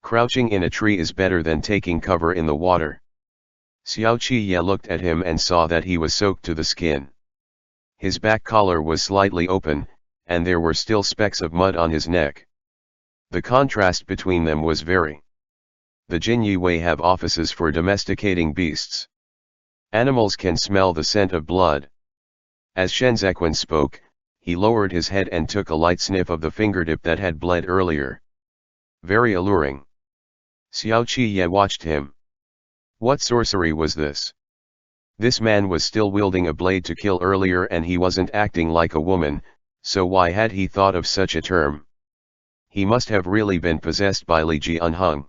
Crouching in a tree is better than taking cover in the water." Xiao Qiye looked at him and saw that he was soaked to the skin. His back collar was slightly open, and there were still specks of mud on his neck. The contrast between them was very. The Jinyi Wei have offices for domesticating beasts. Animals can smell the scent of blood. As Shenzequan spoke, he lowered his head and took a light sniff of the fingertip that had bled earlier. Very alluring. Xiao Qiye watched him. What sorcery was this? This man was still wielding a blade to kill earlier and he wasn't acting like a woman, so why had he thought of such a term? He must have really been possessed by Liege unhung.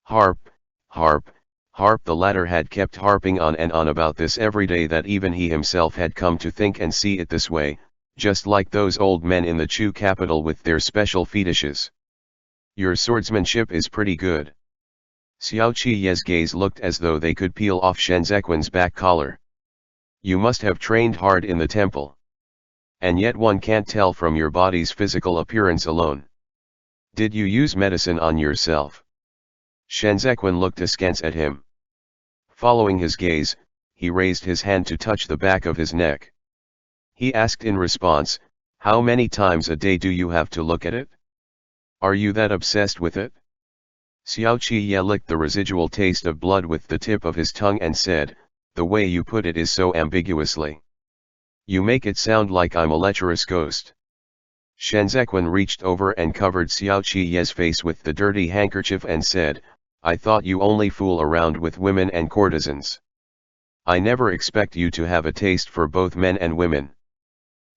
Harp, harp, harp. The latter had kept harping on and on about this every day that even he himself had come to think and see it this way, just like those old men in the Chu capital with their special fetishes. Your swordsmanship is pretty good. Xiao Qiye's gaze looked as though they could peel off Shen Zequin's back collar. You must have trained hard in the temple. And yet one can't tell from your body's physical appearance alone. Did you use medicine on yourself? Shen Zequin looked askance at him. Following his gaze, he raised his hand to touch the back of his neck. He asked in response, how many times a day do you have to look at it? Are you that obsessed with it? Xiao Qiye licked the residual taste of blood with the tip of his tongue and said, the way you put it is so ambiguously. You make it sound like I'm a lecherous ghost. Shen Zequin reached over and covered Xiao Qiye's face with the dirty handkerchief and said, I thought you only fool around with women and courtesans. I never expect you to have a taste for both men and women.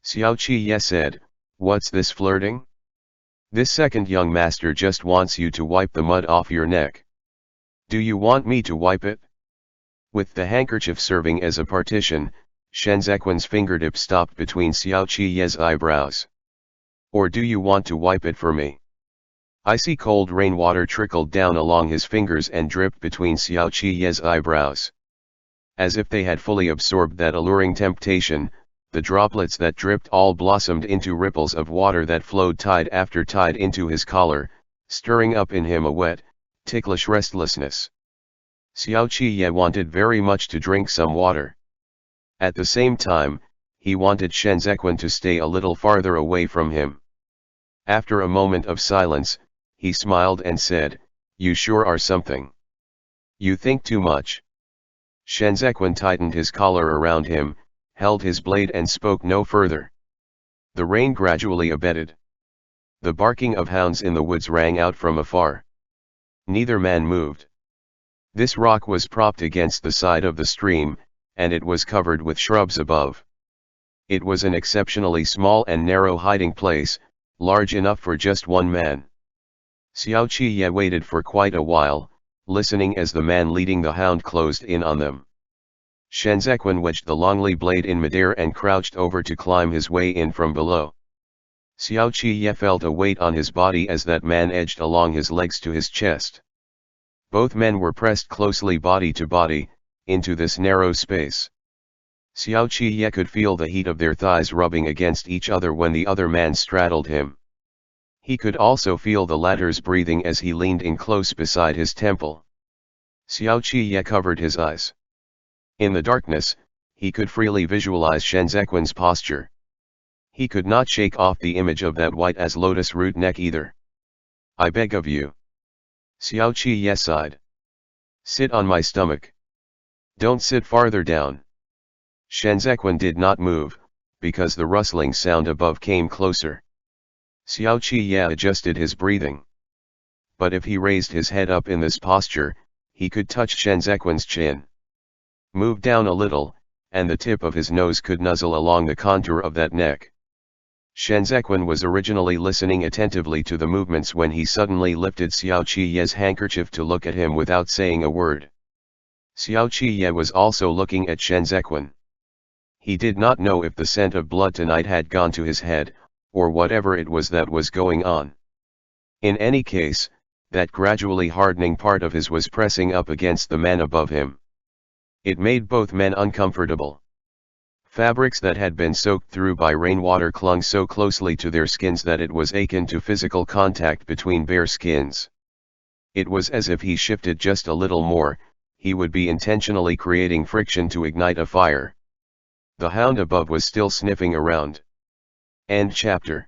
Xiao Qiye said, what's this flirting? This second young master just wants you to wipe the mud off your neck. Do you want me to wipe it? With the handkerchief serving as a partition, Shen Zequin's fingertip stopped between Xiao Qiye's eyebrows. Or do you want to wipe it for me? Icy cold rainwater trickled down along his fingers and dripped between Xiao Qiye's eyebrows. As if they had fully absorbed that alluring temptation, the droplets that dripped all blossomed into ripples of water that flowed tide after tide into his collar, stirring up in him a wet, ticklish restlessness. Xiao Qiye wanted very much to drink some water. At the same time, he wanted Shen Zequin to stay a little farther away from him. After a moment of silence, he smiled and said, you sure are something. You think too much. Shen Zequin tightened his collar around him, held his blade and spoke no further. The rain gradually abated. The barking of hounds in the woods rang out from afar. Neither man moved. This rock was propped against the side of the stream, and it was covered with shrubs above. It was an exceptionally small and narrow hiding place, large enough for just one man. Xiao Qiye waited for quite a while, listening as the man leading the hound closed in on them. Shen Zequin wedged the longly blade in midair and crouched over to climb his way in from below. Xiao Qiye felt a weight on his body as that man edged along his legs to his chest. Both men were pressed closely body to body, into this narrow space. Xiao Qiye could feel the heat of their thighs rubbing against each other when the other man straddled him. He could also feel the latter's breathing as he leaned in close beside his temple. Xiao Qiye covered his eyes. In the darkness, he could freely visualize Shen Zequin's posture. He could not shake off the image of that white as lotus root neck either. I beg of you. Xiao Qiye sighed. Sit on my stomach. Don't sit farther down. Shen Zequin did not move, because the rustling sound above came closer. Xiao Qiye adjusted his breathing. But if he raised his head up in this posture, he could touch Shen Zequin's chin. Move down a little, and the tip of his nose could nuzzle along the contour of that neck. Shen Zequin was originally listening attentively to the movements when he suddenly lifted Xiao Qiye's handkerchief to look at him without saying a word. Xiao Qiye was also looking at Shen Zequin. He did not know if the scent of blood tonight had gone to his head, or whatever it was that was going on. In any case, that gradually hardening part of his was pressing up against the man above him. It made both men uncomfortable. Fabrics that had been soaked through by rainwater clung so closely to their skins that it was akin to physical contact between bare skins. It was as if he shifted just a little more, he would be intentionally creating friction to ignite a fire. The hound above was still sniffing around. End chapter.